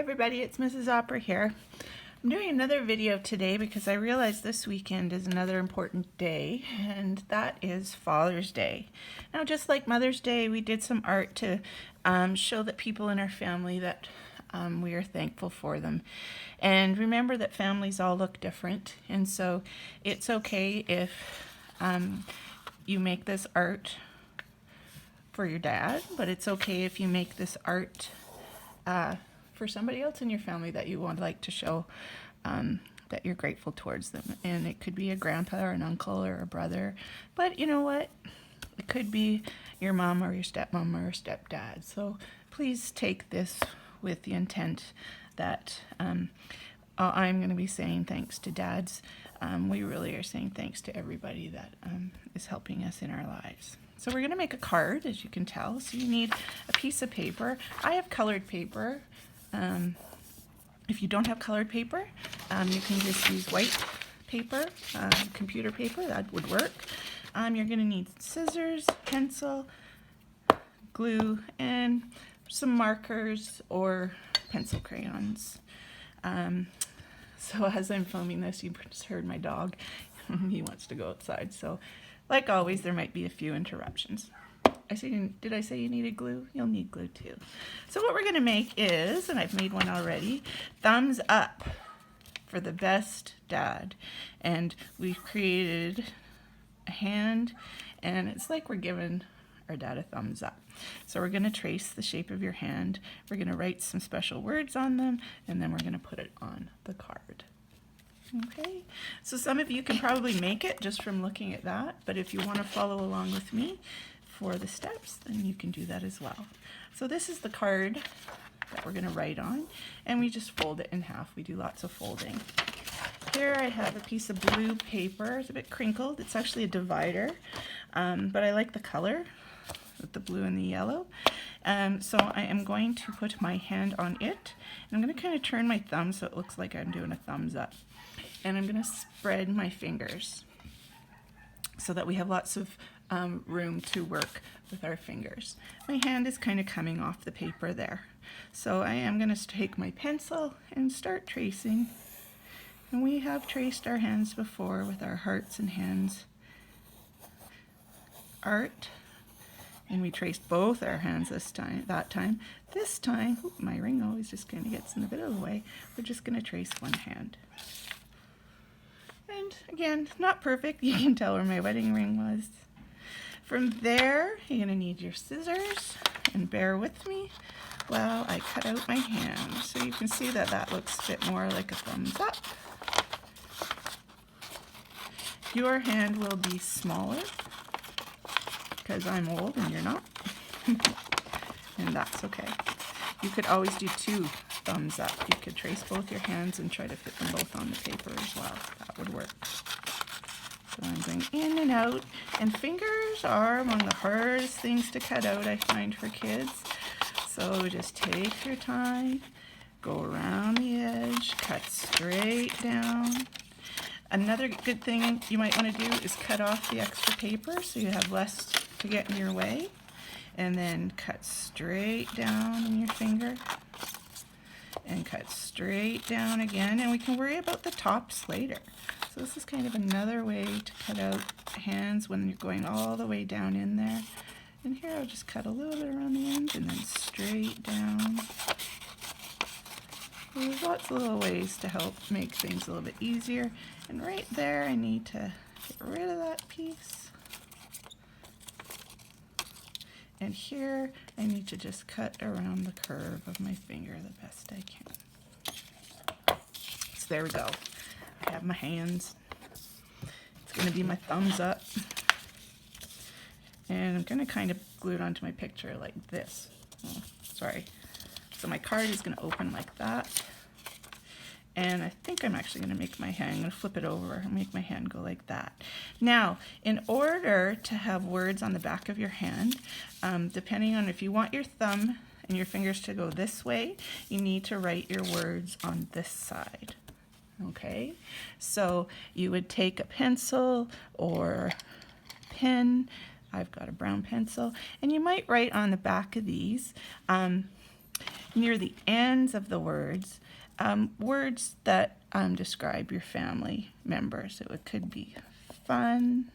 Everybody, it's Mrs. Opera here. I'm doing another video today because I realized this weekend is another important day, and that is Father's Day. Now, just like Mother's Day, we did some art to show that people in our family that we are thankful for them. And remember that families all look different, and so it's okay if you make this art for your dad, but it's okay if you make this art for somebody else in your family that you would like to show that you're grateful towards them. And it could be a grandpa or an uncle or a brother, but you know what? It could be your mom or your stepmom or stepdad. So please take this with the intent that I'm going to be saying thanks to dads. We really are saying thanks to everybody that is helping us in our lives. So we're going to make a card, as you can tell. So you need a piece of paper. I have colored paper. If you don't have colored paper, you can just use white paper, computer paper, that would work. You're going to need scissors, pencil, glue, and some markers or pencil crayons. So as I'm filming this, you just heard my dog. He wants to go outside. So like always, there might be a few interruptions. Did I say you needed glue? You'll need glue too. So what we're going to make is, and I've made one already, thumbs up for the best dad. And we've created a hand, and it's like we're giving our dad a thumbs up. So we're going to trace the shape of your hand. We're going to write some special words on them, and then we're going to put it on the card. Okay, so some of you can probably make it just from looking at that, but if you want to follow along with me for the steps, then you can do that as well. So this is the card that we're going to write on, and we just fold it in half. We do lots of folding. Here I have a piece of blue paper. It's a bit crinkled. It's actually a divider, but I like the color with the blue and the yellow. So I am going to put my hand on it, and I'm going to kind of turn my thumb so it looks like I'm doing a thumbs up. And I'm going to spread my fingers so that we have lots of room to work with our fingers. My hand is kind of coming off the paper there. So I am going to take my pencil and start tracing. And we have traced our hands before with our hearts and hands art. And we traced both our hands that time. This time, my ring always just kind of gets in a bit of the way. We're just going to trace one hand. And again, not perfect. You can tell where my wedding ring was. From there, you're going to need your scissors, and bear with me while I cut out my hand. So you can see that that looks a bit more like a thumbs up. Your hand will be smaller because I'm old and you're not. And that's okay. You could always do two thumbs up. You could trace both your hands and try to fit them both on the paper as well. That would work. So I'm going in and out. And fingers are among the hardest things to cut out, I find, for kids. So just take your time, go around the edge, cut straight down. Another good thing you might want to do is cut off the extra paper so you have less to get in your way. And then cut straight down in your finger. And cut straight down again. And we can worry about the tops later. So this is kind of another way to cut out hands when you're going all the way down in there. And here I'll just cut a little bit around the end and then straight down. So there's lots of little ways to help make things a little bit easier. And right there I need to get rid of that piece. And here I need to just cut around the curve of my finger the best I can. So there we go. I have my hands. It's going to be my thumbs up. And I'm going to kind of glue it onto my picture like this. Oh, sorry. So my card is going to open like that. And I think I'm actually going to make my hand, I'm going to flip it over and make my hand go like that. Now, in order to have words on the back of your hand, depending on if you want your thumb and your fingers to go this way, you need to write your words on this side. Okay? So you would take a pencil or pen. I've got a brown pencil. And you might write on the back of these. near the ends of the words, words that describe your family members. So it could be fun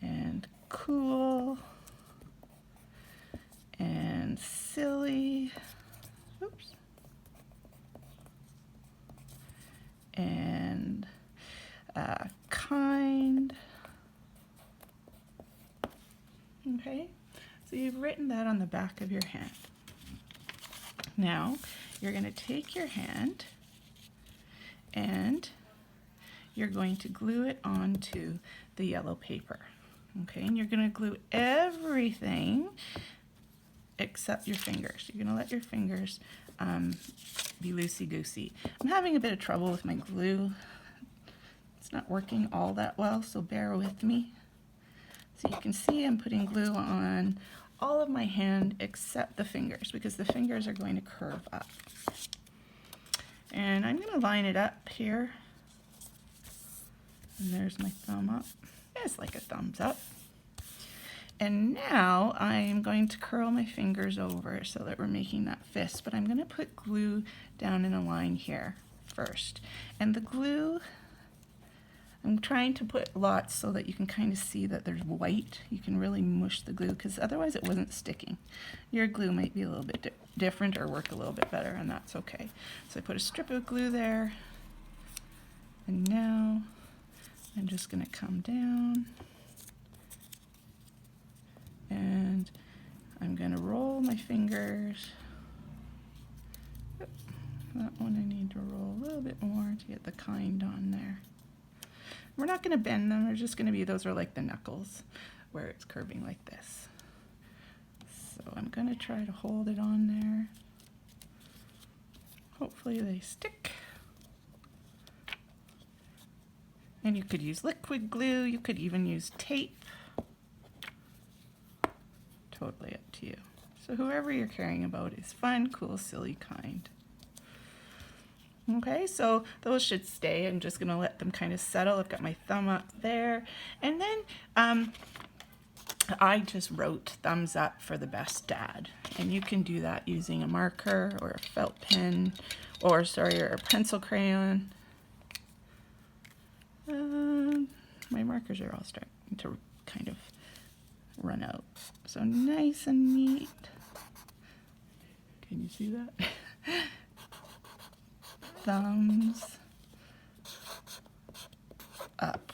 and cool and silly. Oops. And kind. Okay, so you've written that on the back of your hand. Now you're going to take your hand and you're going to glue it onto the yellow paper. Okay, and you're going to glue everything except your fingers. You're going to let your fingers be loosey-goosey. I'm having a bit of trouble with my glue. It's not working all that well, so bear with me. So you can see I'm putting glue on all of my hand except the fingers, because the fingers are going to curve up. And I'm going to line it up here. And there's my thumb up. It's like a thumbs up. And now I'm going to curl my fingers over so that we're making that fist, but I'm going to put glue down in a line here first. And the glue, I'm trying to put lots so that you can kind of see that there's white. You can really mush the glue because otherwise it wasn't sticking. Your glue might be a little bit different or work a little bit better, and that's okay. So I put a strip of glue there, and now I'm just going to come down and I'm going to roll my fingers. That one I need to roll a little bit more to get the kind on there. We're not going to bend them, they're just going to be, those are like the knuckles where it's curving like this. So I'm going to try to hold it on there. Hopefully they stick. And you could use liquid glue, you could even use tape. Totally up to you. So whoever you're caring about is fun, cool, silly, kind. Okay, so those should stay. I'm just going to let them kind of settle. I've got my thumb up there. And then I just wrote thumbs up for the best dad. And you can do that using a marker or a felt pen or a pencil crayon. My markers are all starting to kind of run out. So nice and neat. Can you see that? Thumbs up.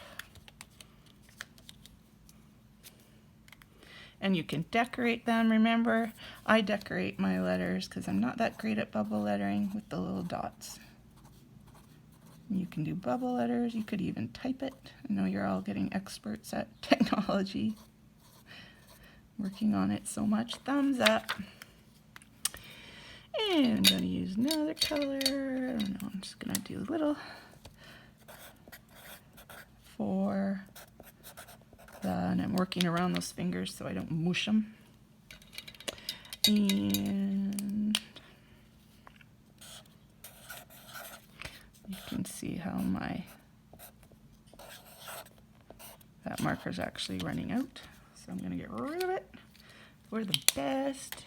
And you can decorate them. Remember, I decorate my letters because I'm not that great at bubble lettering with the little dots. You can do bubble letters. You could even type it. I know you're all getting experts at technology. Working on it so much. Thumbs up. And I'm going to use another color. I don't know, I'm just going to do a little for the, and I'm working around those fingers so I don't mush them. And you can see how that marker's actually running out. So I'm going to get rid of it. For the best.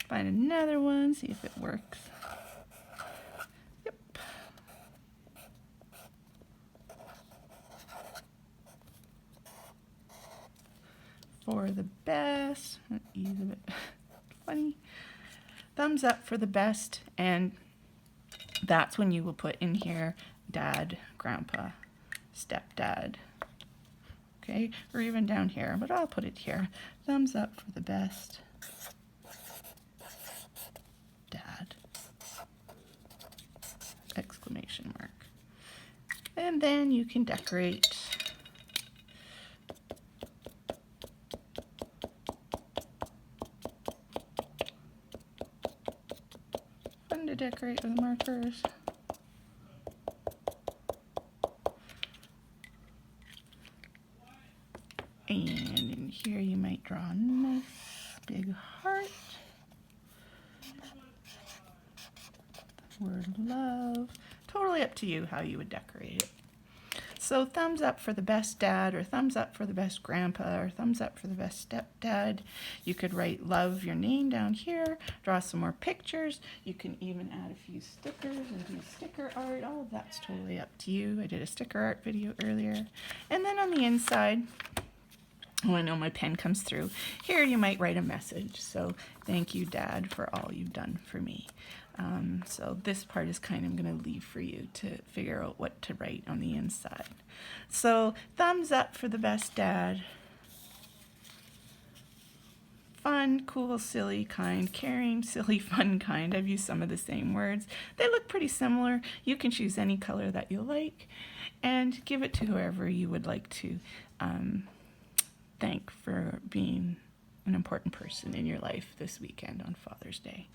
Find another one, see if it works. Yep. For the best. Ease a bit funny. Thumbs up for the best, and that's when you will put in here dad, grandpa, stepdad. Okay, or even down here, but I'll put it here. Thumbs up for the best. Dad. Exclamation mark. And then you can decorate. Fun to decorate with markers. And in here you might draw a nice big heart. The word love. Totally up to you how you would decorate it. So thumbs up for the best dad, or thumbs up for the best grandpa, or thumbs up for the best stepdad. You could write love, your name down here, draw some more pictures. You can even add a few stickers and do sticker art. All of that's totally up to you. I did a sticker art video earlier. And then on the inside, oh, I know my pen comes through. Here you might write a message. So thank you, Dad, for all you've done for me. So this part is kind of going to leave for you to figure out what to write on the inside. So thumbs up for the best dad. Fun, cool, silly, kind, caring, silly, fun, kind. I've used some of the same words. They look pretty similar. You can choose any color that you like and give it to whoever you would like to thank for being an important person in your life this weekend on Father's Day.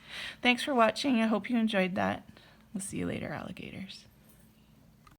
Thanks for watching. I hope you enjoyed that. We'll see you later, alligators.